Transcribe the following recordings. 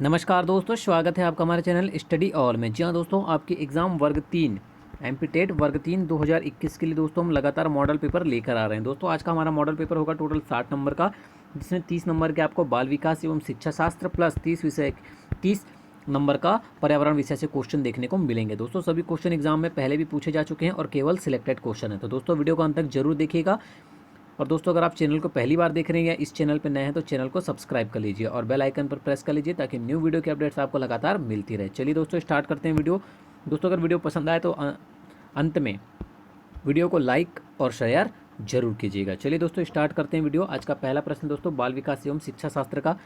नमस्कार दोस्तों, स्वागत है आपका हमारे चैनल स्टडी ऑल में। जी हाँ दोस्तों, आपके एग्ज़ाम वर्ग 3 एमपी टेट वर्ग 3 2021 के लिए दोस्तों हम लगातार मॉडल पेपर लेकर आ रहे हैं। दोस्तों आज का हमारा मॉडल पेपर होगा टोटल 60 नंबर का, जिसमें 30 नंबर के आपको बाल विकास एवं शिक्षा शास्त्र प्लस 30 नंबर का पर्यावरण विषय से क्वेश्चन देखने को मिलेंगे। दोस्तों सभी क्वेश्चन एग्जाम में पहले भी पूछे जा चुके हैं और केवल सिलेक्टेड क्वेश्चन है। तो दोस्तों वीडियो को अंत तक जरूर देखिएगा। और दोस्तों अगर आप चैनल को पहली बार देख रहे हैं या इस चैनल पर नए हैं तो चैनल को सब्सक्राइब कर लीजिए और बेल आइकन पर प्रेस कर लीजिए ताकि न्यू वीडियो की अपडेट्स आपको लगातार मिलती रहे। चलिए दोस्तों स्टार्ट करते हैं वीडियो। दोस्तों अगर वीडियो पसंद आए तो अंत में वीडियो को लाइक और शेयर जरूर कीजिएगा। चलिए दोस्तों स्टार्ट करते हैं वीडियो। आज का पहला प्रश्न दोस्तों, बाल विकास एवं शिक्षा शास्त्र का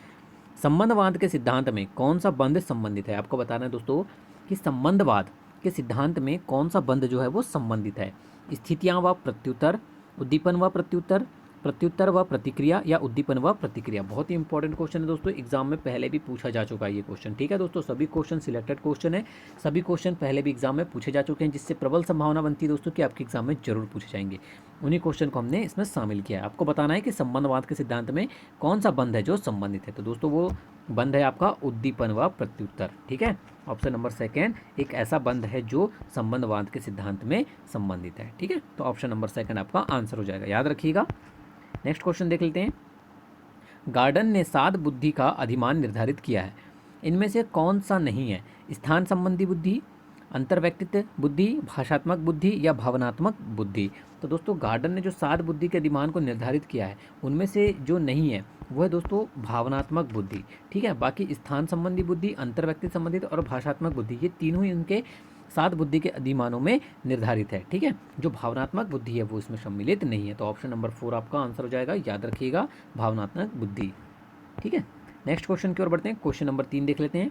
संबंधवाद के सिद्धांत में कौन सा बंध संबंधित है। आपको बताना है दोस्तों कि संबंधवाद के सिद्धांत में कौन सा बंध जो है वो संबंधित है। स्थितियां व प्रत्युत्तर, उद्दीपन व प्रत्युत्तर, प्रत्युत्तर व प्रतिक्रिया या उद्दीपन व प्रतिक्रिया। बहुत ही इंपॉर्टेंट क्वेश्चन है दोस्तों, एग्जाम में पहले भी पूछा जा चुका है ये क्वेश्चन। ठीक है दोस्तों, सभी क्वेश्चन सिलेक्टेड क्वेश्चन है, सभी क्वेश्चन पहले भी एग्जाम में पूछे जा चुके हैं, जिससे प्रबल संभावना बनती है दोस्तों कि आपके एग्जाम में जरूर पूछे जाएंगे। उन्हीं क्वेश्चन को हमने इसमें शामिल किया है। आपको बताना है कि संबंधवाद के सिद्धांत में कौन सा बंध है जो संबंधित है। तो दोस्तों वो बंध है आपका उद्दीपन व प्रत्युत्तर। ठीक है, ऑप्शन नंबर सेकेंड एक ऐसा बंध है जो संबंधवाद के सिद्धांत में संबंधित है। ठीक है, तो ऑप्शन नंबर सेकेंड आपका आंसर हो जाएगा, याद रखिएगा। नेक्स्ट क्वेश्चन देख लेते हैं। गार्डन ने सात बुद्धि का अधिमान निर्धारित किया है, इनमें से कौन सा नहीं है। स्थान संबंधी बुद्धि, अंतर्व्यक्तित्व बुद्धि, भाषात्मक बुद्धि या भावनात्मक बुद्धि। तो दोस्तों गार्डन ने जो सात बुद्धि के अधिमान को निर्धारित किया है उनमें से जो नहीं है वो है दोस्तों भावनात्मक बुद्धि। ठीक है, बाकी स्थान संबंधी बुद्धि, अंतर्व्यक्ति संबंधित और भाषात्मक बुद्धि ये तीनों ही उनके सात बुद्धि के अधिमानों में निर्धारित है। ठीक है, जो भावनात्मक बुद्धि है वो इसमें सम्मिलित नहीं है। तो ऑप्शन नंबर 4 आपका आंसर हो जाएगा, याद रखिएगा, भावनात्मक बुद्धि। ठीक है, नेक्स्ट क्वेश्चन की ओर बढ़ते हैं। क्वेश्चन नंबर 3 देख लेते हैं।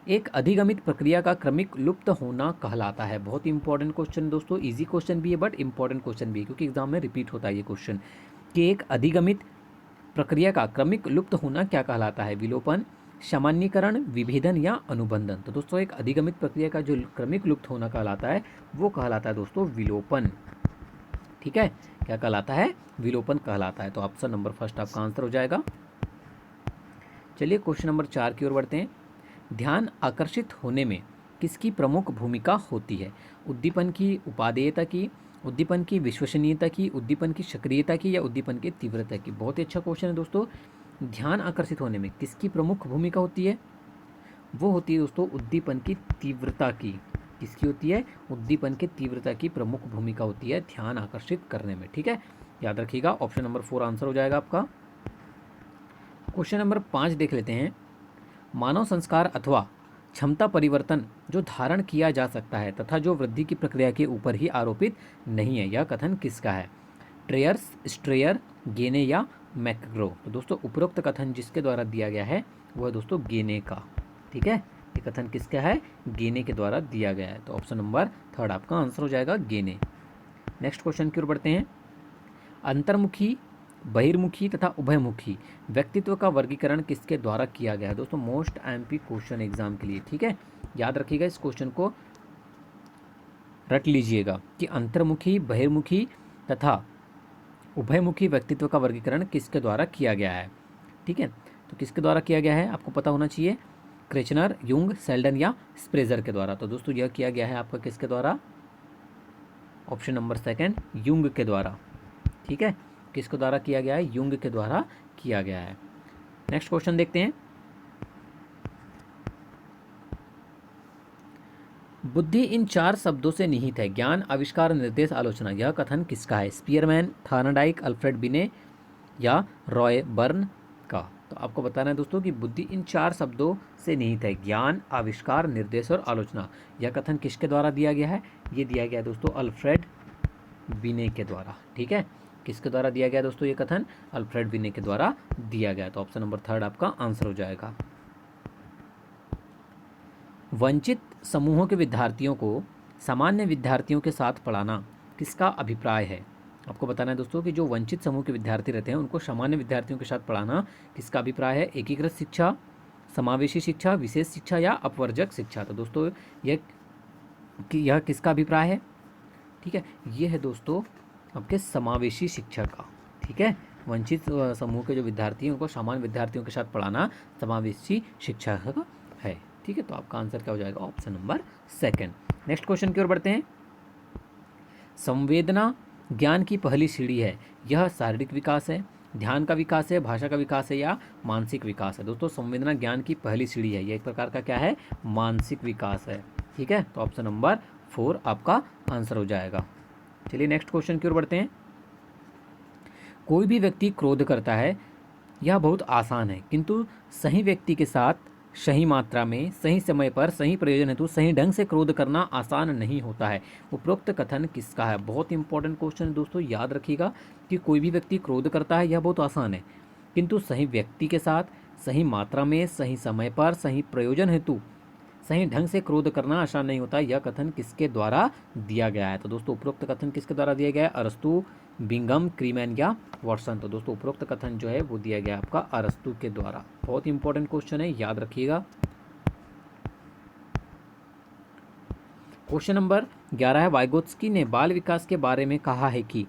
एक अधिगमित प्रक्रिया का क्रमिक लुप्त होना कहलाता है। बहुत ही इंपॉर्टेंट क्वेश्चन दोस्तों, इजी क्वेश्चन भी है बट इंपॉर्टेंट क्वेश्चन भी है क्योंकि एग्जाम में रिपीट होता है ये क्वेश्चन कि एक अधिगमित प्रक्रिया का क्रमिक लुप्त होना क्या कहलाता है। विलोपन, सामान्यीकरण, विभेदन या अनुबंधन। तो दोस्तों एक अधिगमित प्रक्रिया का जो क्रमिक लुप्त होना कहलाता है वो कहलाता है दोस्तों विलोपन। ठीक है, क्या कहलाता है, विलोपन कहलाता है। तो ऑप्शन नंबर फर्स्ट आपका आंसर हो जाएगा। चलिए क्वेश्चन नंबर 4 की ओर बढ़ते हैं। ध्यान आकर्षित होने में किसकी प्रमुख भूमिका होती है। उद्दीपन की, उपादेयता की, उद्दीपन की विश्वसनीयता की, उद्दीपन की सक्रियता की या उद्दीपन की तीव्रता की। बहुत ही अच्छा क्वेश्चन है दोस्तों। ध्यान आकर्षित होने में किसकी प्रमुख भूमिका होती है, वो होती है दोस्तों उद्दीपन की तीव्रता की। किसकी होती है, उद्दीपन की तीव्रता की प्रमुख भूमिका होती है ध्यान आकर्षित करने में। ठीक है, याद रखिएगा, ऑप्शन नंबर 4 आंसर हो जाएगा आपका। क्वेश्चन नंबर 5 देख लेते हैं। मानव संस्कार अथवा क्षमता परिवर्तन जो धारण किया जा सकता है तथा जो वृद्धि की प्रक्रिया के ऊपर ही आरोपित नहीं है, यह कथन किसका है। ट्रेयर्स, स्ट्रेयर, गेने या मैक्ग्रो। तो दोस्तों उपरोक्त कथन जिसके द्वारा दिया गया है वह है दोस्तों गेने का। ठीक है, ये कथन किसका है, गेने के द्वारा दिया गया है। तो ऑप्शन नंबर 3 आपका आंसर हो जाएगा, गेने। नेक्स्ट क्वेश्चन की ओर बढ़ते हैं। अंतर्मुखी, बहिर्मुखी तथा उभयमुखी व्यक्तित्व का वर्गीकरण किसके द्वारा किया गया है। दोस्तों मोस्ट एमपी क्वेश्चन एग्जाम के लिए। ठीक है, याद रखिएगा, इस क्वेश्चन को रट लीजिएगा कि अंतर्मुखी, बहिर्मुखी तथा उभयमुखी व्यक्तित्व का वर्गीकरण किसके द्वारा किया गया है। ठीक है, तो किसके द्वारा किया गया है आपको पता होना चाहिए, क्रेचनर, युंग, सेल्डन या स्प्रेजर के द्वारा। तो दोस्तों यह किया गया है आपका किसके द्वारा, ऑप्शन नंबर सेकंड युंग के द्वारा। ठीक है, किसके द्वारा किया गया है, युंग के द्वारा किया गया है। नेक्स्ट क्वेश्चन देखते हैं। बुद्धि इन 4 शब्दों से निहित है। ज्ञान, आविष्कार, निर्देश, आलोचना। यह कथन किसका है, स्पीयरमैन, थॉर्नडाइक, अल्फ्रेड बिने या रॉय बर्न का। तो आपको बताना है दोस्तों कि बुद्धि इन 4 शब्दों से निहित है। ज्ञान, आविष्कार, निर्देश और आलोचना। यह कथन किसके द्वारा दिया गया है, ये दिया गया है दोस्तों अल्फ्रेड बिने के द्वारा। ठीक है, किसके द्वारा दिया गया दोस्तों ये कथन, अल्फ्रेड बिने के द्वारा दिया गया। तो ऑप्शन नंबर 3 आपका आंसर हो जाएगा। वंचित समूहों के विद्यार्थियों को सामान्य विद्यार्थियों के साथ पढ़ाना किसका अभिप्राय है। आपको बताना है दोस्तों कि जो वंचित समूह के विद्यार्थी रहते हैं उनको सामान्य विद्यार्थियों के साथ पढ़ाना किसका अभिप्राय है। एकीकृत शिक्षा, समावेशी शिक्षा, विशेष शिक्षा या अपवर्जक शिक्षा। तो दोस्तों यह किसका अभिप्राय है। ठीक है, ये है दोस्तों आपके समावेशी शिक्षा का। ठीक है, वंचित समूह के जो विद्यार्थी हैं उनको सामान्य विद्यार्थियों के साथ पढ़ाना समावेशी शिक्षा का है। ठीक है, तो आपका आंसर क्या हो जाएगा? Option number second. Next question की ओर बढ़ते हैं। संवेदना ज्ञान की पहली सीढ़ी है, यह शारीरिक विकास है, ध्यान का विकास है, भाषा का विकास है या मानसिक विकास है? दोस्तों संवेदना ज्ञान की पहली सीढ़ी है, यह एक प्रकार का क्या है? मानसिक विकास है। ठीक है, तो ऑप्शन नंबर 4 आपका आंसर हो जाएगा। चलिए नेक्स्ट क्वेश्चन की ओर बढ़ते हैं। कोई भी व्यक्ति क्रोध करता है, यह बहुत आसान है, किंतु सही व्यक्ति के साथ सही मात्रा में, सही समय पर, सही प्रयोजन हेतु सही ढंग से क्रोध करना आसान नहीं होता है। उपरोक्त कथन किसका है? बहुत इंपॉर्टेंट क्वेश्चन है दोस्तों, याद रखिएगा कि कोई भी व्यक्ति क्रोध करता है यह बहुत आसान है, किंतु सही व्यक्ति के साथ सही मात्रा में, सही समय पर, सही प्रयोजन हेतु सही ढंग से क्रोध करना आसान नहीं होता। यह कथन किसके द्वारा दिया गया है? तो दोस्तों उपरोक्त कथन किसके द्वारा दिया गया है? अरस्तु, बिंगम, क्रीमैन या वाटसन? तो दोस्तों उपरोक्त कथन जो है वो दिया गया आपका अरस्तु के द्वारा। बहुत इंपॉर्टेंट क्वेश्चन है, याद रखिएगा। क्वेश्चन नंबर 11 है, वाइगोत्स्की ने बाल विकास के बारे में कहा है कि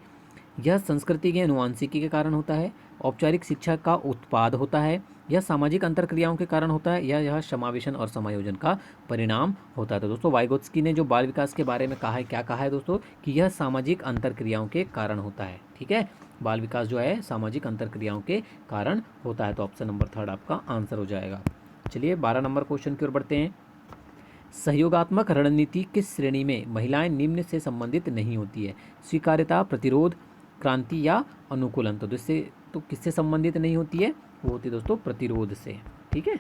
यह संस्कृति के अनुवांशिकी के कारण होता है, औपचारिक शिक्षा का उत्पाद होता है, यह सामाजिक अंतरक्रियाओं के कारण होता है, या यह समावेशन और समायोजन का परिणाम होता है? तो दोस्तों वाइगोत्स्की ने जो बाल विकास के बारे में कहा है, क्या कहा है दोस्तों? कि यह सामाजिक अंतरक्रियाओं के कारण होता है। ठीक है, बाल विकास जो है सामाजिक अंतरक्रियाओं के कारण होता है, तो ऑप्शन नंबर 3 आपका आंसर हो जाएगा। चलिए 12 नंबर क्वेश्चन की ओर बढ़ते हैं। सहयोगात्मक रणनीति किस श्रेणी में महिलाएं निम्न से संबंधित नहीं होती है? स्वीकार्यता, प्रतिरोध, क्रांति या अनुकूलन? तो इससे तो किससे संबंधित नहीं होती है? वो होती है दोस्तों प्रतिरोध से। ठीक है,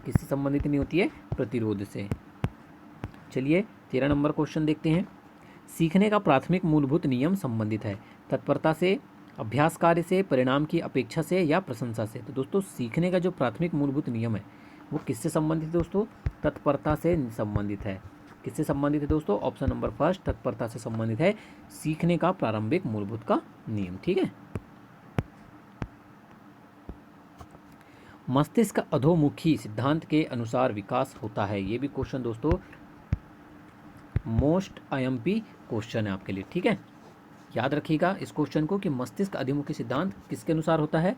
किससे संबंधित नहीं होती है? प्रतिरोध से। चलिए 13 नंबर क्वेश्चन देखते हैं। सीखने का प्राथमिक मूलभूत नियम संबंधित है तत्परता से, अभ्यास कार्य से, परिणाम की अपेक्षा से या प्रशंसा से? तो दोस्तों सीखने का जो प्राथमिक मूलभूत नियम है वो किससे संबंधित है दोस्तों? तत्परता से संबंधित है। किससे संबंधित है दोस्तों? ऑप्शन नंबर फर्स्ट तत्परता से संबंधित है सीखने का प्रारंभिक मूलभूत का नियम। ठीक है, मस्तिष्क अधोमुखी सिद्धांत के अनुसार विकास होता है। ये भी क्वेश्चन दोस्तों मोस्ट आईएमपी क्वेश्चन है आपके लिए। ठीक है, याद रखिएगा इस क्वेश्चन को कि मस्तिष्क अधोमुखी सिद्धांत किसके अनुसार होता है?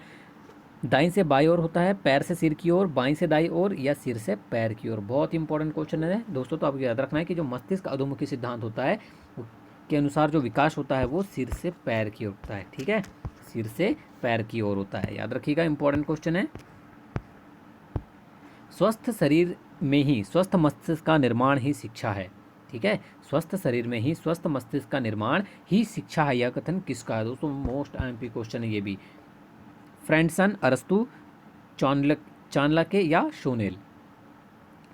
दाईं से बाईं ओर होता है, पैर से सिर की ओर, बाईं से दाईं ओर या सिर से पैर की ओर? बहुत इंपॉर्टेंट क्वेश्चन है दोस्तों, तो आपको याद रखना है कि जो मस्तिष्क अधोमुखी सिद्धांत होता है के अनुसार जो विकास होता है वो सिर से पैर की ओर होता है। ठीक है, सिर से पैर की ओर होता है, याद रखिएगा, इंपॉर्टेंट क्वेश्चन है। स्वस्थ शरीर में ही स्वस्थ मस्तिष्क का निर्माण ही शिक्षा है। ठीक है, स्वस्थ शरीर में ही स्वस्थ मस्तिष्क का निर्माण ही शिक्षा है, यह कथन किसका है दोस्तों? मोस्ट आईएमपी क्वेश्चन है ये भी। फ्रेंडसन, अरस्तु, चाणक्य या शोनेल?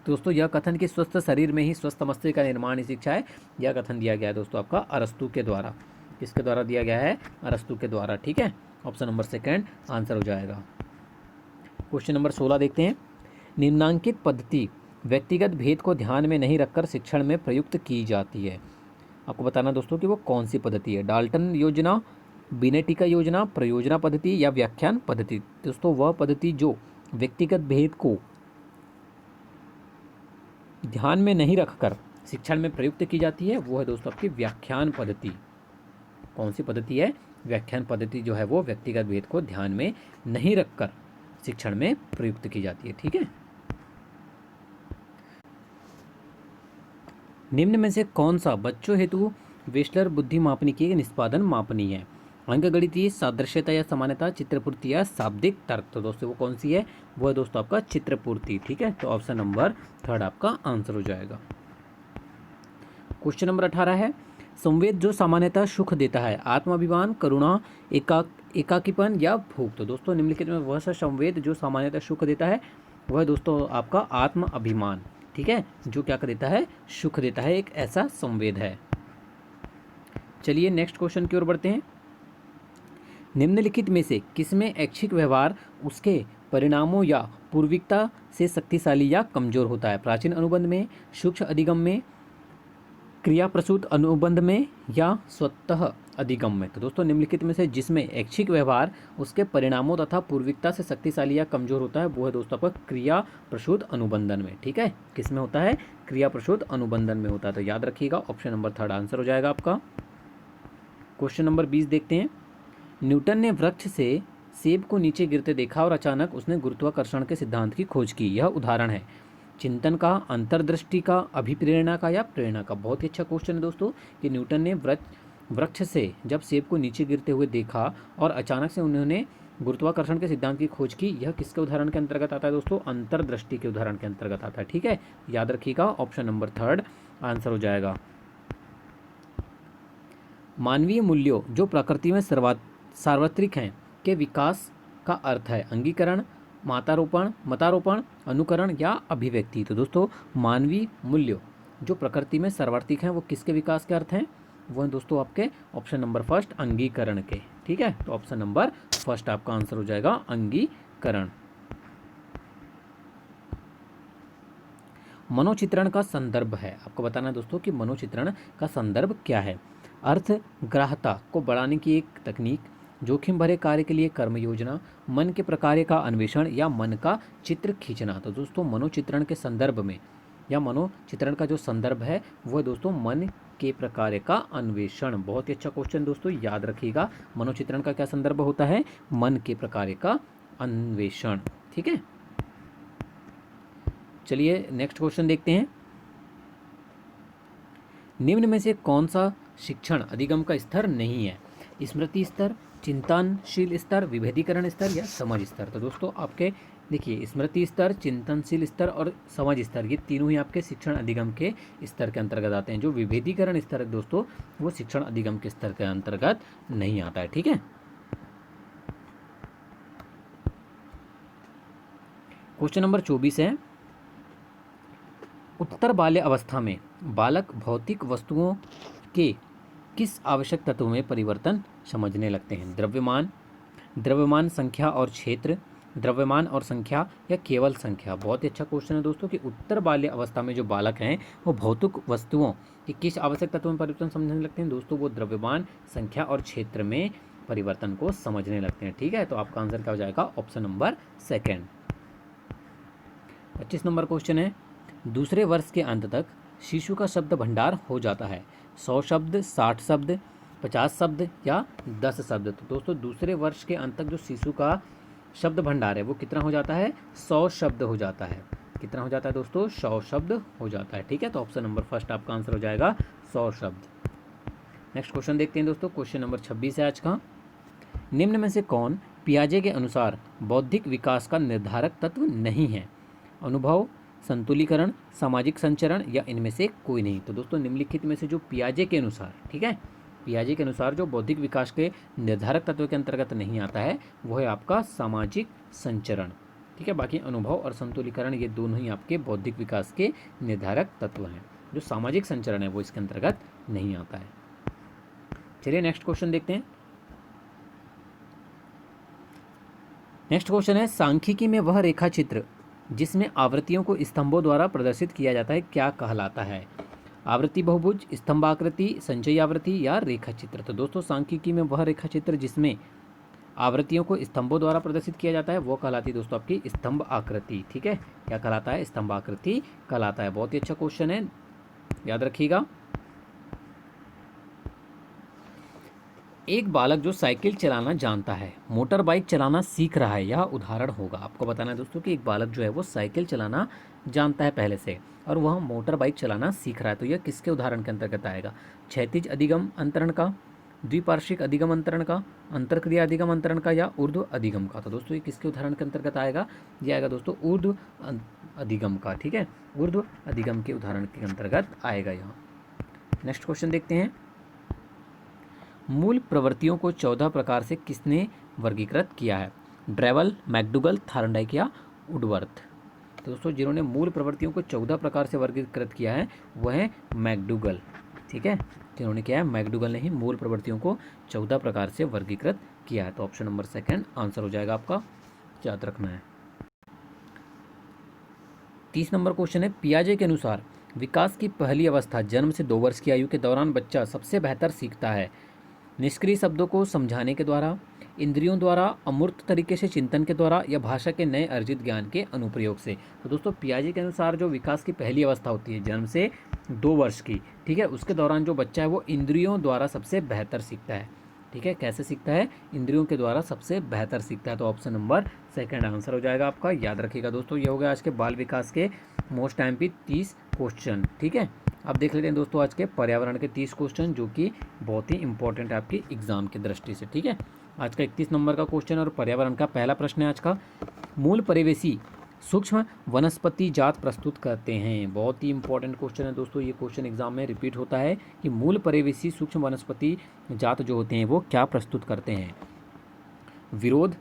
दोस्तों यह कथन कि स्वस्थ शरीर में ही स्वस्थ मस्तिष्क का निर्माण ही शिक्षा है, यह कथन दिया गया है दोस्तों आपका अरस्तु के द्वारा। किसके द्वारा दिया गया है? अरस्तु के द्वारा। ठीक है, ऑप्शन नंबर सेकंड आंसर हो जाएगा। क्वेश्चन नंबर 16 देखते हैं। निम्नांकित पद्धति व्यक्तिगत भेद को ध्यान में नहीं रखकर शिक्षण में प्रयुक्त की जाती है। आपको बताना दोस्तों कि वो कौन सी पद्धति है? डाल्टन योजना, बिनेटी का योजना, प्रयोजना पद्धति या व्याख्यान पद्धति? दोस्तों वह पद्धति जो व्यक्तिगत भेद को ध्यान में नहीं रखकर शिक्षण में प्रयुक्त की जाती है वो है दोस्तों आपकी व्याख्यान पद्धति। कौन सी पद्धति है? व्याख्यान पद्धति जो है वो व्यक्तिगत भेद को ध्यान में नहीं रखकर शिक्षण में प्रयुक्त की जाती है। ठीक है, निम्न में से कौन सा बच्चों हेतु वेस्लर बुद्धि मापनी की निष्पादन मापनी है? अंकगणितीय, सादृश्यता या समानता, चित्रपूर्ति या शाब्दिक तर्क? तो दोस्तों वो कौन सी है? वो है दोस्तों आपका चित्रपूर्ति। ठीक है, तो ऑप्शन नंबर 3 आपका आंसर हो जाएगा। क्वेश्चन नंबर 18 है। संवेद जो सामान्यतः सुख देता है, आत्माभिमान, करुणा, एकाकीपन या भूख? तो दोस्तों निम्नलिखित में वह सा संवेद जो सामान्यतः सुख देता है वह है दोस्तों आपका आत्म अभिमान। ठीक है, जो क्या कर देता है? सुख देता है, एक ऐसा संवेद है। चलिए नेक्स्ट क्वेश्चन की ओर बढ़ते हैं। निम्नलिखित में से किसमें ऐच्छिक व्यवहार उसके परिणामों या पूर्विकता से शक्तिशाली या कमजोर होता है? प्राचीन अनुबंध में, सूक्ष्म अधिगम में, क्रिया प्रसूत अनुबंध में या स्वतः अधिगम में? तो दोस्तों निम्नलिखित में से जिसमें ऐच्छिक व्यवहार उसके परिणामों तथा पूर्विकता से शक्तिशाली या कमजोर होता है वो है दोस्तों आपका क्रिया प्रसूत अनुबंधन में। ठीक है, किसमें होता है? क्रिया प्रसूत अनुबंधन में होता है, तो याद रखिएगा ऑप्शन नंबर 3 आंसर हो जाएगा आपका। क्वेश्चन नंबर 20 देखते हैं। न्यूटन ने वृक्ष से सेब को नीचे गिरते देखा और अचानक उसने गुरुत्वाकर्षण के सिद्धांत की खोज की। यह उदाहरण है चिंतन का, अंतर्दृष्टि का, अभिप्रेरणा का या प्रेरणा का। बहुत ही अच्छा क्वेश्चन है दोस्तों कि न्यूटन ने वृक्ष से जब सेब को नीचे गिरते हुए देखा और अचानक से उन्होंने गुरुत्वाकर्षण के सिद्धांत की खोज की। यह किसके उदाहरण के अंतर्गत आता है दोस्तों? अंतर्दृष्टि के उदाहरण के अंतर्गत आता है। ठीक है, याद रखिएगा, ऑप्शन नंबर 3 आंसर हो जाएगा। मानवीय मूल्यों जो प्रकृति में सार्वत्रिक हैं के विकास का अर्थ है अंगीकरण, मतारोपण, अनुकरण या अभिव्यक्ति। तो दोस्तों मानवीय मूल्यों जो प्रकृति में सार्वत्रिक हैं वो किसके विकास के अर्थ हैं? वो हैं दोस्तों आपके ऑप्शन नंबर 1 अंगीकरण के। ठीक है, तो ऑप्शन नंबर 1 आपका आंसर हो जाएगा अंगीकरण। मनोचित्रण का संदर्भ है, आपको बताना है दोस्तों कि मनोचित्रण का संदर्भ क्या है। अर्थ ग्राह्यता को बढ़ाने की एक तकनीक, जोखिम भरे कार्य के लिए कर्म योजना, मन के प्रकार का अन्वेषण या मन का चित्र खींचना। तो दोस्तों मनोचित्रण के संदर्भ में या मनोचित्रण का जो संदर्भ है वो है दोस्तों मन के प्रकार का अन्वेषण। बहुत ही अच्छा क्वेश्चन दोस्तों, याद रखिएगा। मनोचित्रण का क्या संदर्भ होता है? मन के प्रकार का अन्वेषण। ठीक है, चलिए नेक्स्ट क्वेश्चन देखते हैं। निम्न में से कौन सा शिक्षण अधिगम का स्तर नहीं है? स्मृति स्तर, चिंतनशील स्तर, विभेदीकरण स्तर या समझ स्तर। तो दोस्तों आपके देखिए स्मृति स्तर, चिंतनशील स्तर और समझ स्तर ये तीनों ही आपके शिक्षण अधिगम के स्तर के अंतर्गत आते हैं। जो विभेदीकरण स्तर है दोस्तों वो शिक्षण अधिगम के स्तर के अंतर्गत नहीं आता है। ठीक है, क्वेश्चन नंबर 24 है, उत्तर बाल्य अवस्था में बालक भौतिक वस्तुओं के किस आवश्यक तत्व में परिवर्तन समझने लगते हैं? द्रव्यमान, संख्या और क्षेत्र, द्रव्यमान और संख्या या केवल संख्या। बहुत ही अच्छा क्वेश्चन है दोस्तों कि उत्तर बाल्य अवस्था में जो बालक हैं वो भौतिक वस्तुओं के किस आवश्यक तत्व में परिवर्तन समझने लगते हैं? दोस्तों वो द्रव्यमान, संख्या और क्षेत्र में परिवर्तन को समझने लगते हैं। ठीक है, तो आपका आंसर क्या हो जाएगा? Option number 2। 25 नंबर क्वेश्चन है, दूसरे वर्ष के अंत तक शिशु का शब्द भंडार हो जाता है 100 शब्द, 60 शब्द, 50 शब्द या 10 शब्द। तो दोस्तों दूसरे वर्ष के अंत तक जो शिशु का शब्द भंडार है वो कितना हो जाता है? 100 शब्द हो जाता है। कितना हो जाता है दोस्तों? 100 शब्द हो जाता है। ठीक है, तो ऑप्शन नंबर 1 आपका आंसर हो जाएगा 100 शब्द। नेक्स्ट क्वेश्चन देखते हैं दोस्तों, क्वेश्चन नंबर 26 है आज का। निम्न में से कौन पियाजे के अनुसार बौद्धिक विकास का निर्धारक तत्व नहीं है? अनुभव, संतुलीकरण, सामाजिक संचरण या इनमें से कोई नहीं। तो दोस्तों निम्नलिखित में से जो पियाजे के अनुसार, ठीक है, पियाजे के अनुसार जो बौद्धिक विकास के निर्धारक तत्व के अंतर्गत नहीं आता है वो है आपका सामाजिक संचरण। ठीक है, बाकी अनुभव और संतुलीकरण ये दोनों ही आपके बौद्धिक विकास के निर्धारक तत्व हैं। जो सामाजिक संचरण है वो इसके अंतर्गत नहीं आता है। चलिए नेक्स्ट क्वेश्चन देखते हैं। नेक्स्ट क्वेश्चन है, सांख्यिकी में वह रेखा चित्र जिसमें आवृत्तियों को स्तंभों द्वारा प्रदर्शित किया जाता है क्या कहलाता है? आवृत्ति बहुभुज, स्तंभाकृति, संचयी आवृत्ति या रेखा चित्र। तो दोस्तों सांख्यिकी में वह रेखा चित्र जिसमें आवृत्तियों को स्तंभों द्वारा प्रदर्शित किया जाता है वो कहलाती है दोस्तों आपकी स्तंभ आकृति। ठीक है, क्या कहलाता है? स्तंभ आकृति कहलाता है। बहुत ही अच्छा क्वेश्चन है, याद रखिएगा। एक बालक जो साइकिल चलाना जानता है मोटर बाइक चलाना सीख रहा है, यह उदाहरण होगा। आपको बताना है दोस्तों कि एक बालक जो है वो साइकिल चलाना जानता है पहले से और वह मोटर बाइक चलाना सीख रहा है, तो यह किसके उदाहरण के अंतर्गत आएगा? क्षैतिज अधिगम अंतरण का, द्विपार्श्विक अधिगम अंतरण का, अंतरक्रिया अधिगम अंतरण का या ऊर्ध्व अधिगम का। तो दोस्तों ये किसके उदाहरण के अंतर्गत आएगा? ये आएगा दोस्तों ऊर्ध्व अधिगम का। ठीक है, ऊर्ध्व अधिगम के उदाहरण के अंतर्गत आएगा यहाँ। नेक्स्ट क्वेश्चन देखते हैं, मूल प्रवृत्तियों को 14 प्रकार से किसने वर्गीकृत किया है? ड्रेवल, मैकडूगल, थार्नडाइक या वुडवर्थ। तो दोस्तों जिन्होंने मूल प्रवृत्तियों को 14 प्रकार से वर्गीकृत किया है वह है मैकडूगल। ठीक है, जिन्होंने किया है मैकडूगल ने ही मूल प्रवृत्तियों को 14 प्रकार से वर्गीकृत किया है। तो ऑप्शन नंबर 2 आंसर हो जाएगा आपका, याद रखना है। 30 नंबर क्वेश्चन है, पियाजे के अनुसार विकास की पहली अवस्था जन्म से 2 वर्ष की आयु के दौरान बच्चा सबसे बेहतर सीखता है निष्क्रिय शब्दों को समझाने के द्वारा, इंद्रियों द्वारा, अमूर्त तरीके से चिंतन के द्वारा या भाषा के नए अर्जित ज्ञान के अनुप्रयोग से। तो दोस्तों पियाजे के अनुसार जो विकास की पहली अवस्था होती है जन्म से 2 वर्ष की, ठीक है, उसके दौरान जो बच्चा है वो इंद्रियों द्वारा सबसे बेहतर सीखता है। ठीक है, कैसे सीखता है? इंद्रियों के द्वारा सबसे बेहतर सीखता है। तो ऑप्शन नंबर सेकंड आंसर हो जाएगा आपका। याद रखिएगा दोस्तों, ये हो गया आज के बाल विकास के मोस्ट एमपी 30 क्वेश्चन। ठीक है, अब देख लेते हैं दोस्तों आज के पर्यावरण के 30 क्वेश्चन, जो कि बहुत ही इंपॉर्टेंट है आपकी एग्जाम की दृष्टि से। ठीक है, आज का 31 नंबर का क्वेश्चन और पर्यावरण का पहला प्रश्न है आज का। मूल परिवेशी सूक्ष्म वनस्पति जात प्रस्तुत करते हैं। बहुत ही इंपॉर्टेंट क्वेश्चन है दोस्तों, ये क्वेश्चन एग्जाम में रिपीट होता है कि मूल परिवेशी सूक्ष्म वनस्पति जात जो होते हैं वो क्या प्रस्तुत करते हैं? विरोध,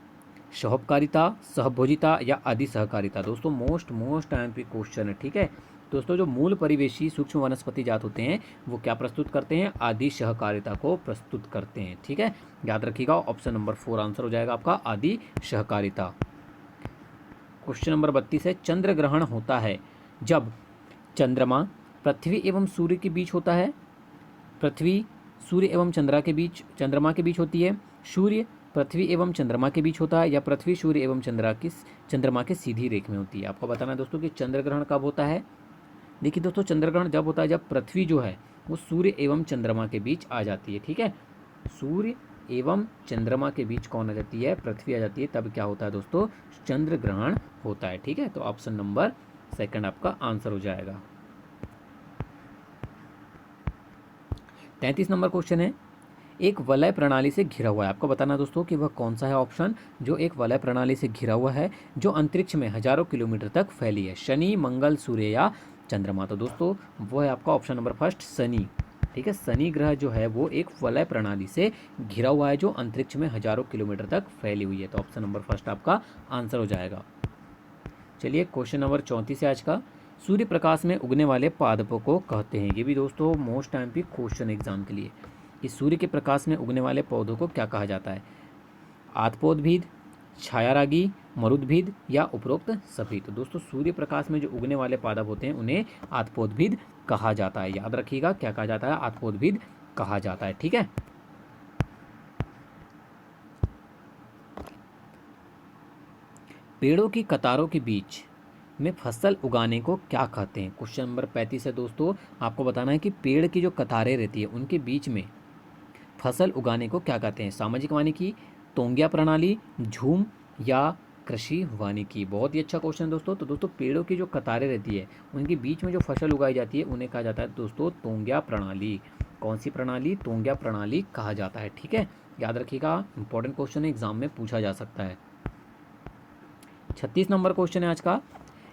सहोपकारिता, सहभोजिता या आदि सहकारिता। दोस्तों मोस्ट एमपी क्वेश्चन है। ठीक है दोस्तों, जो मूल परिवेशी सूक्ष्म वनस्पति जात होते हैं वो क्या प्रस्तुत करते हैं? आदि सहकारिता को प्रस्तुत करते हैं। ठीक है, याद रखिएगा, ऑप्शन नंबर 4 आंसर हो जाएगा आपका, आदि सहकारिता। क्वेश्चन नंबर 32 है, चंद्र ग्रहण होता है जब चंद्रमा पृथ्वी एवं सूर्य के बीच होता है, पृथ्वी सूर्य एवं चंद्रमा के बीच होती है, सूर्य पृथ्वी एवं चंद्रमा के बीच होता है, या पृथ्वी सूर्य एवं चंद्रमा के सीधी रेख में होती है। आपको बताना है दोस्तों कि चंद्र ग्रहण कब होता है। देखिए दोस्तों, चंद्र ग्रहण जब होता है जब पृथ्वी जो है वो सूर्य एवं चंद्रमा के बीच आ जाती है। ठीक है, सूर्य एवं चंद्रमा के बीच कौन आ जाती है? पृथ्वी आ जाती है, तब क्या होता है दोस्तों? चंद्र ग्रहण होता है। ठीक है, तो ऑप्शन नंबर सेकंड आपका आंसर हो जाएगा। 33 नंबर क्वेश्चन है, एक वलय प्रणाली से घिरा हुआ है। आपको बताना दोस्तों कि वह कौन सा है ऑप्शन जो एक वलय प्रणाली से घिरा हुआ है, जो अंतरिक्ष में हजारों किलोमीटर तक फैली है? शनि, मंगल, सूर्य या चंद्रमा। तो दोस्तों वो है आपका ऑप्शन नंबर फर्स्ट, शनि। ठीक है, शनि ग्रह जो है वो एक वलय प्रणाली से घिरा हुआ है जो अंतरिक्ष में हजारों किलोमीटर तक फैली हुई है। तो ऑप्शन नंबर फर्स्ट आपका आंसर हो जाएगा। चलिए क्वेश्चन नंबर 34 है आज का। सूर्य प्रकाश में उगने वाले पादपों को कहते हैं। ये भी दोस्तों मोस्ट टाइम पे क्वेश्चन एग्जाम के लिए, कि सूर्य के प्रकाश में उगने वाले पौधों को क्या कहा जाता है? आतपोदभिद, छायारागी, मरुद्भिद या उपरोक्त सभी। तो दोस्तों सूर्य प्रकाश में जो उगने वाले पादप होते हैं उन्हें आतपोदभिद कहा जाता है। याद रखिएगा क्या कहा जाता है? आतपोदभिद कहा जाता है। ठीक है, पेड़ों की कतारों के बीच में फसल उगाने को क्या कहते हैं? क्वेश्चन नंबर 35 है दोस्तों, आपको बताना है कि पेड़ की जो कतारें रहती है उनके बीच में फसल उगाने को क्या कहते हैं? सामाजिक वानिकी, तोंग्या प्रणाली, झूम या कृषि वानिकी। बहुत ही अच्छा क्वेश्चन दोस्तों। तो दोस्तों पेड़ों की जो कतारें रहती है उनके बीच में जो फसल उगाई जाती है उन्हें कहा जाता है दोस्तों तोंग्या प्रणाली। कौन सी प्रणाली? तोंग्या प्रणाली कहा जाता है। ठीक है, याद रखिएगा, इंपॉर्टेंट क्वेश्चन एग्जाम में पूछा जा सकता है। 36 नंबर क्वेश्चन है आज का।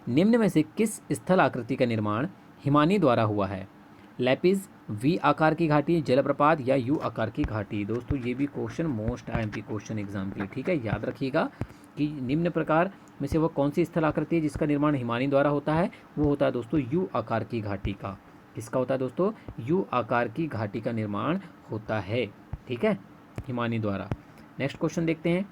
निम्न में से किस स्थल आकृति का निर्माण हिमानी द्वारा हुआ है? लैपिस, वी आकार की घाटी, जलप्रपात या यू आकार की घाटी। दोस्तों ये भी question most IMP question exam के लिए। ठीक है, याद रखिएगा कि निम्न प्रकार में से वह कौन सी स्थल आकृति है जिसका निर्माण हिमानी द्वारा होता है? वो होता है दोस्तों यू आकार की घाटी का। किसका होता है दोस्तों? यू आकार की घाटी का निर्माण होता है। ठीक है, हिमानी द्वारा। नेक्स्ट क्वेश्चन देखते हैं।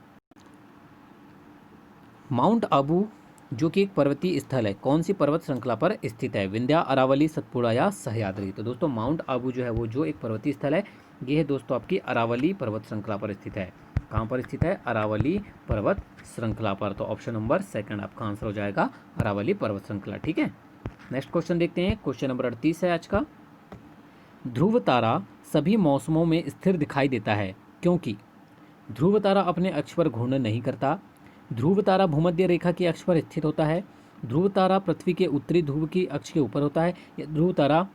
माउंट आबू जो कि एक पर्वतीय स्थल है कौन सी पर्वत श्रृंखला पर स्थित है? विंध्या, अरावली, सतपुड़ा या सह्याद्री। तो दोस्तों माउंट आबू जो है वो जो एक पर्वतीय स्थल है ये है दोस्तों आपकी अरावली पर्वत श्रृंखला पर स्थित है। कहाँ पर स्थित है? अरावली पर्वत श्रृंखला पर। तो ऑप्शन नंबर सेकंड आपका आंसर हो जाएगा, अरावली पर्वत श्रृंखला। ठीक है, नेक्स्ट क्वेश्चन देखते हैं। क्वेश्चन नंबर 38 है आज का। ध्रुव तारा सभी मौसमों में स्थिर दिखाई देता है क्योंकि ध्रुव तारा अपने अक्ष पर घूर्णन नहीं करता, ध्रुव तारा भूमध्य रेखा की अक्ष पर स्थित होता है, ध्रुव तारा पृथ्वी के उत्तरी ध्रुव की अक्ष के ऊपर होता है, या ध्रुव तारा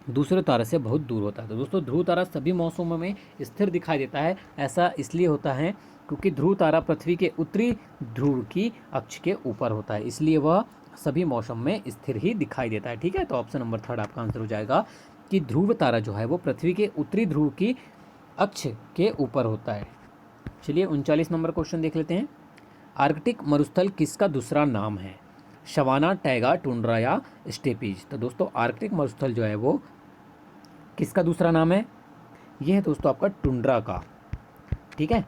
दूसरे तारे से बहुत दूर होता है। तो दोस्तों ध्रुव तारा सभी मौसमों में स्थिर दिखाई देता है। ऐसा इसलिए होता है क्योंकि ध्रुव तारा पृथ्वी के उत्तरी ध्रुव की अक्ष के ऊपर होता है, इसलिए वह सभी मौसम में स्थिर ही दिखाई देता है। ठीक है, तो ऑप्शन नंबर थर्ड आपका आंसर हो जाएगा कि ध्रुव तारा जो है वो पृथ्वी के उत्तरी ध्रुव की अक्ष के ऊपर होता है। चलिए 39 नंबर क्वेश्चन देख लेते हैं। आर्कटिक मरुस्थल किसका दूसरा नाम है? शवाना, टैगा, टुंड्रा या स्टेपीज। तो दोस्तों आर्कटिक मरुस्थल जो है वो किसका दूसरा नाम है? यह है दोस्तों आपका टुंड्रा का। ठीक है,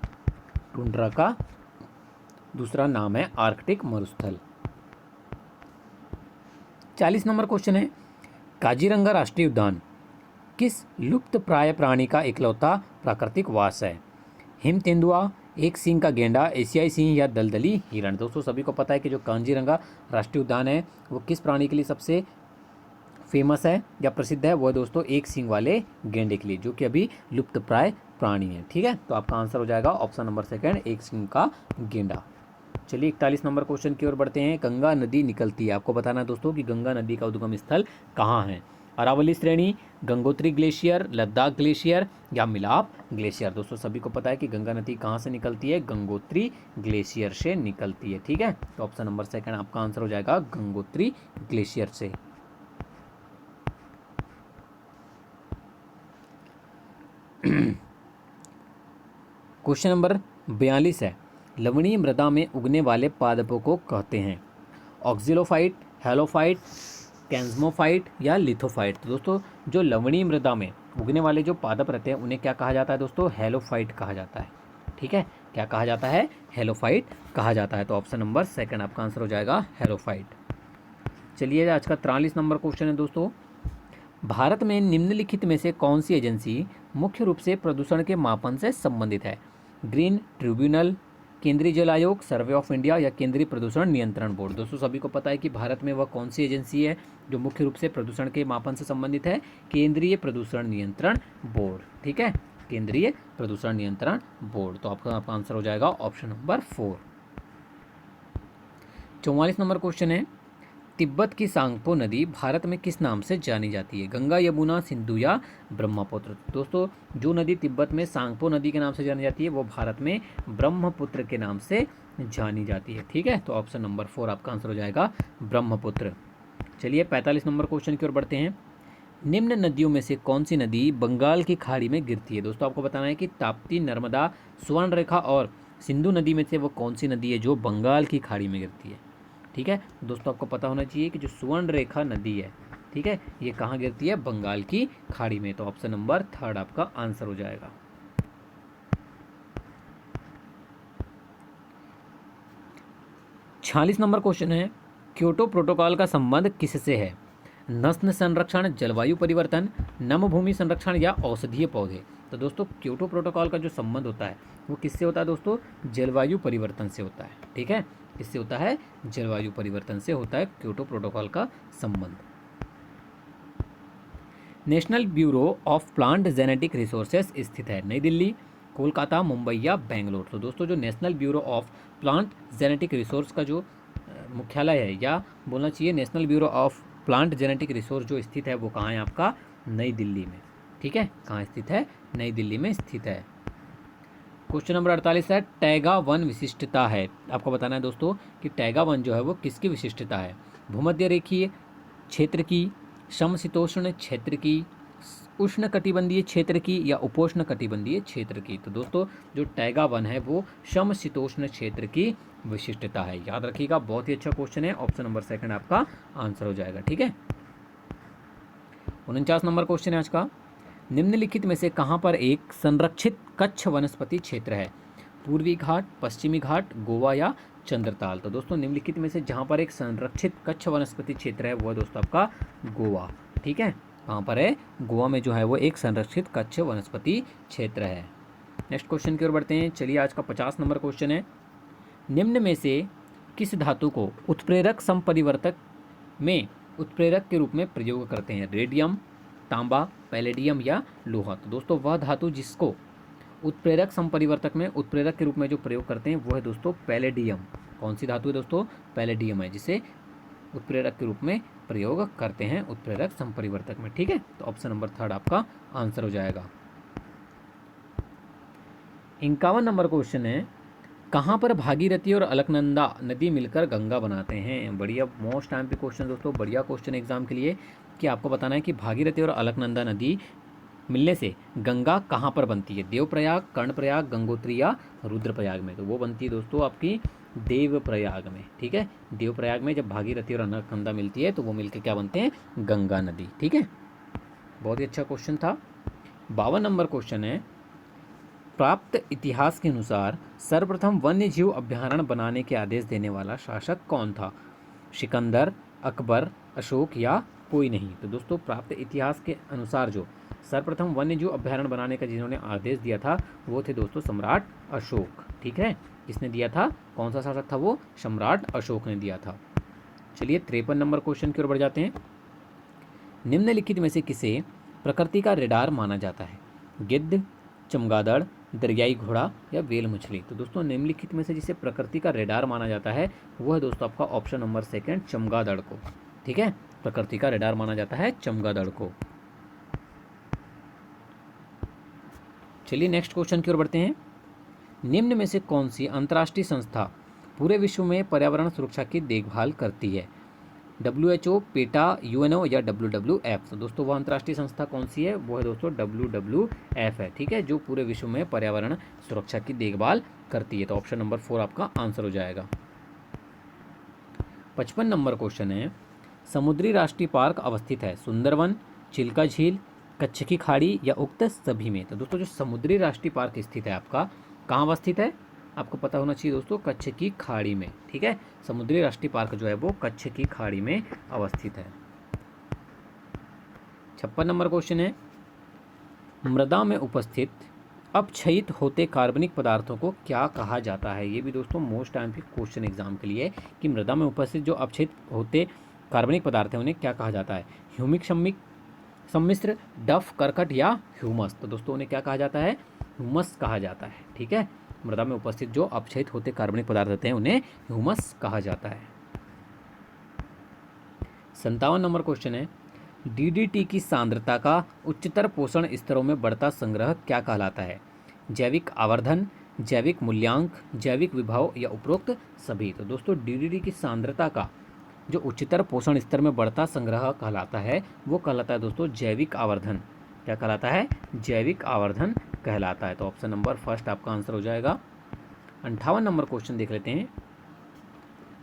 टुंड्रा का दूसरा नाम है आर्कटिक मरुस्थल। 40 नंबर क्वेश्चन है। काजीरंगा राष्ट्रीय उद्यान किस लुप्त प्राय प्राणी का इकलौता प्राकृतिक वास है? हिम तेंदुआ, एक सींग का गेंडा, एशियाई सिंह या दलदली हिरण। दोस्तों सभी को पता है कि जो काजीरंगा राष्ट्रीय उद्यान है वो किस प्राणी के लिए सबसे फेमस है या प्रसिद्ध है? वो है दोस्तों एक सींग वाले गेंडे के लिए, जो कि अभी लुप्त प्राय प्राणी है। ठीक है, तो आपका आंसर हो जाएगा ऑप्शन नंबर सेकंड, एक सींग का गेंडा। चलिए 41 नंबर क्वेश्चन की ओर बढ़ते हैं। गंगा नदी निकलती है, आपको बताना है दोस्तों कि गंगा नदी का उद्गम स्थल कहाँ है। अरावली श्रेणी, गंगोत्री ग्लेशियर, लद्दाख ग्लेशियर या मिलाप ग्लेशियर। दोस्तों सभी को पता है कि गंगा नदी कहाँ से निकलती है, गंगोत्री ग्लेशियर से निकलती है। ठीक है, तो ऑप्शन नंबर सेकंड आपका आंसर हो जाएगा गंगोत्री ग्लेशियर से। क्वेश्चन नंबर 42 है, लवणीय मृदा में उगने वाले पादपों को कहते हैं ऑक्जिलोफाइट, हेलोफाइट, कैंज्मोफाइट या लिथोफाइट। तो दोस्तों जो लवणीय मृदा में उगने वाले जो पादप रहते हैं उन्हें क्या कहा जाता है दोस्तों, हेलोफाइट कहा जाता है। ठीक है, क्या कहा जाता है, हेलोफाइट कहा जाता है। तो ऑप्शन नंबर सेकंड आपका आंसर हो जाएगा हेलोफाइट। चलिए आज का 43 नंबर क्वेश्चन है दोस्तों, भारत में निम्नलिखित में से कौन सी एजेंसी मुख्य रूप से प्रदूषण के मापन से संबंधित है। ग्रीन ट्रिब्यूनल, केंद्रीय जल आयोग, सर्वे ऑफ इंडिया या केंद्रीय प्रदूषण नियंत्रण बोर्ड। दोस्तों सभी को पता है कि भारत में वह कौन सी एजेंसी है जो मुख्य रूप से प्रदूषण के मापन से संबंधित है, केंद्रीय प्रदूषण नियंत्रण बोर्ड। ठीक है, केंद्रीय प्रदूषण नियंत्रण बोर्ड। तो आपका आंसर हो जाएगा ऑप्शन नंबर 4। 44 नंबर क्वेश्चन है, तिब्बत की सांगपो नदी भारत में किस नाम से जानी जाती है, गंगा, यमुना, सिंधु या ब्रह्मपुत्र। दोस्तों जो नदी तिब्बत में सांगपो नदी के नाम से जानी जाती है वो भारत में ब्रह्मपुत्र के नाम से जानी जाती है। ठीक है, तो ऑप्शन नंबर 4 आपका आंसर हो जाएगा ब्रह्मपुत्र। चलिए 45 नंबर क्वेश्चन की ओर बढ़ते हैं। निम्न नदियों में से कौन सी नदी बंगाल की खाड़ी में गिरती है। दोस्तों आपको बताना है कि ताप्ती, नर्मदा, सुवर्णरेखा और सिंधु नदी में से वो कौन सी नदी है जो बंगाल की खाड़ी में गिरती है। ठीक है, दोस्तों आपको पता होना चाहिए कि जो सुवर्णरेखा नदी है, ठीक है, ये कहाँ गिरती है, बंगाल की खाड़ी में। तो ऑप्शन नंबर 3 आपका आंसर हो जाएगा। 46 नंबर क्वेश्चन है, क्योटो प्रोटोकॉल का संबंध किससे है, नस्ल संरक्षण, जलवायु परिवर्तन, नम भूमि संरक्षण या औषधीय पौधे। तो दोस्तों क्योटो प्रोटोकॉल का जो संबंध होता है वो किससे होता है दोस्तों, जलवायु परिवर्तन से होता है। ठीक है, किससे होता है, जलवायु परिवर्तन से होता है क्योटो प्रोटोकॉल का संबंध। National bureau of plant genetic resources स्थित है नई दिल्ली, कोलकाता, मुंबई या बेंगलोर। तो दोस्तों जो national bureau of plant genetic resource का जो मुख्यालय है, या बोलना चाहिए national bureau of plant genetic resource जो स्थित है वो कहाँ है आपका, नई दिल्ली में। ठीक है, कहाँ स्थित है, नई दिल्ली में स्थित है। क्वेश्चन नंबर 48 है, टैगा वन विशिष्टता है। आपको बताना है दोस्तों कि टैगा वन जो है वो किसकी विशिष्टता है, भूमध्य रेखीय क्षेत्र की, समशीतोष्ण क्षेत्र की, उष्ण कटिबंधीय क्षेत्र की या उपोष्ण कटिबंधीय क्षेत्र की। तो दोस्तों जो टैगा वन है वो समशीतोष्ण क्षेत्र की विशिष्टता है। याद रखिएगा, बहुत ही अच्छा क्वेश्चन है, ऑप्शन नंबर सेकंड आपका आंसर हो जाएगा। ठीक है, 49 नंबर क्वेश्चन है आज का, निम्नलिखित में से कहाँ पर एक संरक्षित कच्छ वनस्पति क्षेत्र है, पूर्वी घाट, पश्चिमी घाट, गोवा या चंद्रताल। तो दोस्तों निम्नलिखित में से जहाँ पर एक संरक्षित कच्छ वनस्पति क्षेत्र है वो है दोस्तों आपका गोवा। ठीक है, कहाँ पर है, गोवा में जो है वो एक संरक्षित कच्छ वनस्पति क्षेत्र है। नेक्स्ट क्वेश्चन की ओर बढ़ते हैं। चलिए आज का 50 नंबर क्वेश्चन है, निम्न में से किस धातु को उत्प्रेरक संपरिवर्तक में उत्प्रेरक के रूप में प्रयोग करते हैं, रेडियम, तांबा, पैलेडियम या लोहा। तो दोस्तों वह धातु जिसको उत्प्रेरक संपरिवर्तक में उत्प्रेरक के रूप में जो प्रयोग करते हैं वो है दोस्तों पैलेडियम। कौन सी धातु है दोस्तों, पैलेडियम है जिसे उत्प्रेरक के रूप में प्रयोग करते हैं उत्प्रेरक संपरिवर्तक में। ठीक है, तो ऑप्शन नंबर 3 आपका आंसर हो जाएगा। 51 नंबर क्वेश्चन है, कहाँ पर भागीरथी और अलकनंदा नदी मिलकर गंगा बनाते हैं। बढ़िया, मोस्ट टाइम पे क्वेश्चन दोस्तों, बढ़िया क्वेश्चन एग्जाम के लिए, कि आपको बताना है कि भागीरथी और अलकनंदा नदी मिलने से गंगा कहाँ पर बनती है, देवप्रयाग, कर्णप्रयाग, गंगोत्री या रुद्रप्रयाग में। तो वो बनती है दोस्तों आपकी देवप्रयाग में। ठीक है, देवप्रयाग में जब भागीरथी और अलकनंदा मिलती है तो वो मिलकर क्या बनते हैं, गंगा नदी। ठीक है, बहुत ही अच्छा क्वेश्चन था। 52 नंबर क्वेश्चन है, प्राप्त इतिहास के अनुसार सर्वप्रथम वन्य जीव अभ्यारण्य बनाने के आदेश देने वाला शासक कौन था, सिकंदर, अकबर, अशोक या कोई नहीं। तो दोस्तों प्राप्त इतिहास के अनुसार जो सर्वप्रथम वन्य जीव अभ्यारण्य बनाने का जिन्होंने आदेश दिया था वो थे दोस्तों सम्राट अशोक। ठीक है, किसने दिया था, कौन सा शासक था वो, सम्राट अशोक ने दिया था। चलिए 53 नंबर क्वेश्चन की ओर बढ़ जाते हैं। निम्नलिखित में से किसे प्रकृति का रेडार माना जाता है, गिद्ध, चमगादड़, दरियाई घोड़ा या व्हेल मछली। तो दोस्तों निम्नलिखित में से जिसे प्रकृति का रेडार माना जाता है वो है दोस्तों आपका ऑप्शन नंबर सेकंड, चमगादड़ को। ठीक है, प्रकृति का रेडार माना जाता है चमगादड़ को। चलिए नेक्स्ट क्वेश्चन की ओर बढ़ते हैं। निम्न में से कौन सी अंतर्राष्ट्रीय संस्था पूरे विश्व में पर्यावरण सुरक्षा की देखभाल करती है? WHO, पेटा, UNO या WWF। तो दोस्तों वह अंतर्राष्ट्रीय संस्था कौन सी है? वो है दोस्तों WWF है। ठीक है, जो पूरे विश्व में पर्यावरण सुरक्षा की देखभाल करती है। तो ऑप्शन नंबर 4 आपका आंसर हो जाएगा। 55 नंबर क्वेश्चन है, समुद्री राष्ट्रीय पार्क अवस्थित है सुंदरवन, चिल्का झील, कच्छ की खाड़ी या उक्त सभी में? तो दोस्तों जो समुद्री राष्ट्रीय पार्क स्थित है आपका कहाँ अवस्थित है? आपको पता होना चाहिए दोस्तों, कच्छ की खाड़ी में। ठीक है, समुद्री राष्ट्रीय पार्क जो है वो कच्छ की खाड़ी में अवस्थित है। 56 नंबर क्वेश्चन है, मृदा में उपस्थित अपक्षयित होते कार्बनिक पदार्थों को क्या कहा जाता है? ये भी दोस्तों मोस्ट टाइम के क्वेश्चन एग्जाम के लिए कि मृदा में उपस्थित जो अपक्षयित होते कार्बनिक पदार्थ हैं उन्हें क्या कहा जाता है? ह्यूमिक, सम्मिश्र, डफ, करकट या ह्यूमस? तो दोस्तों उन्हें क्या कहा जाता है? ह्यूमस कहा जाता है। ठीक है, मृदा में उपस्थित जो अपक्षयित होते कार्बनिक पदार्थ होते हैं उन्हें ह्यूमस कहा जाता है। 57 नंबर क्वेश्चन है, DDT की सांद्रता का उच्चतर पोषण स्तरों में बढ़ता संग्रह क्या कहलाता है? जैविक आवर्धन, जैविक मूल्यांक, जैविक विभव या उपरोक्त सभी? तो दोस्तों DDT की सांद्रता का जो उच्चतर पोषण स्तर में बढ़ता संग्रह कहलाता है वो कहलाता है दोस्तों जैविक आवर्धन। क्या कहलाता है? जैविक आवर्धन कहलाता है। तो ऑप्शन नंबर फर्स्ट आपका आंसर हो जाएगा। 58 नंबर क्वेश्चन देख लेते हैं,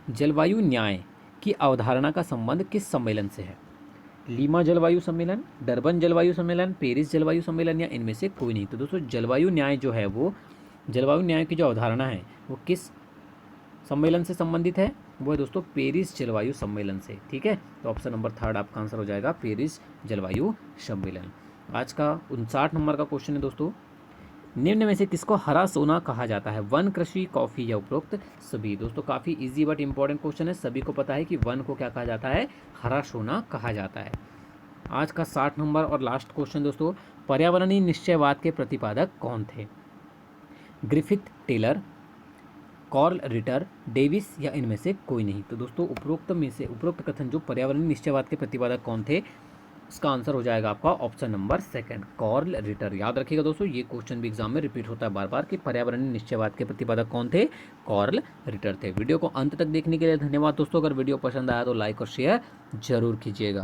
जलवायु न्याय की अवधारणा का संबंध किस सम्मेलन से है? लीमा जलवायु सम्मेलन, डरबन जलवायु सम्मेलन, पेरिस जलवायु सम्मेलन या इनमें से कोई नहीं? तो दोस्तों जलवायु न्याय जो है वो, जलवायु न्याय की जो अवधारणा है वो किस सम्मेलन से संबंधित है? वो है दोस्तों पेरिस जलवायु सम्मेलन से। ठीक है, तो ऑप्शन नंबर थर्ड आपका आंसर हो जाएगा, पेरिस जलवायु सम्मेलन। आज का 59 नंबर का क्वेश्चन है दोस्तों, निम्न में से किसको हरा सोना कहा जाता है? वन, कृषि, कॉफी या उपरोक्त सभी? दोस्तों काफ़ी इजी बट इंपॉर्टेंट क्वेश्चन है। सभी को पता है कि वन को क्या कहा जाता है? हरा सोना कहा जाता है। आज का 60 नंबर और लास्ट क्वेश्चन दोस्तों, पर्यावरणीय निश्चयवाद के प्रतिपादक कौन थे? Griffith, Taylor, Karl Ritter, Davis या इनमें से कोई नहीं? तो दोस्तों उपरोक्त में से उपरोक्त कथन जो पर्यावरणीय निश्चयवाद के प्रतिपादक कौन थे, इसका आंसर हो जाएगा आपका option number second, Karl Ritter. याद रखिएगा दोस्तों, ये क्वेश्चन भी एग्जाम में रिपीट होता है बार बार कि पर्यावरणीय निश्चयवाद के प्रतिपादक कौन थे? कार्ल रिटर थे। वीडियो को अंत तक देखने के लिए धन्यवाद दोस्तों। अगर वीडियो पसंद आया तो लाइक और शेयर जरूर कीजिएगा।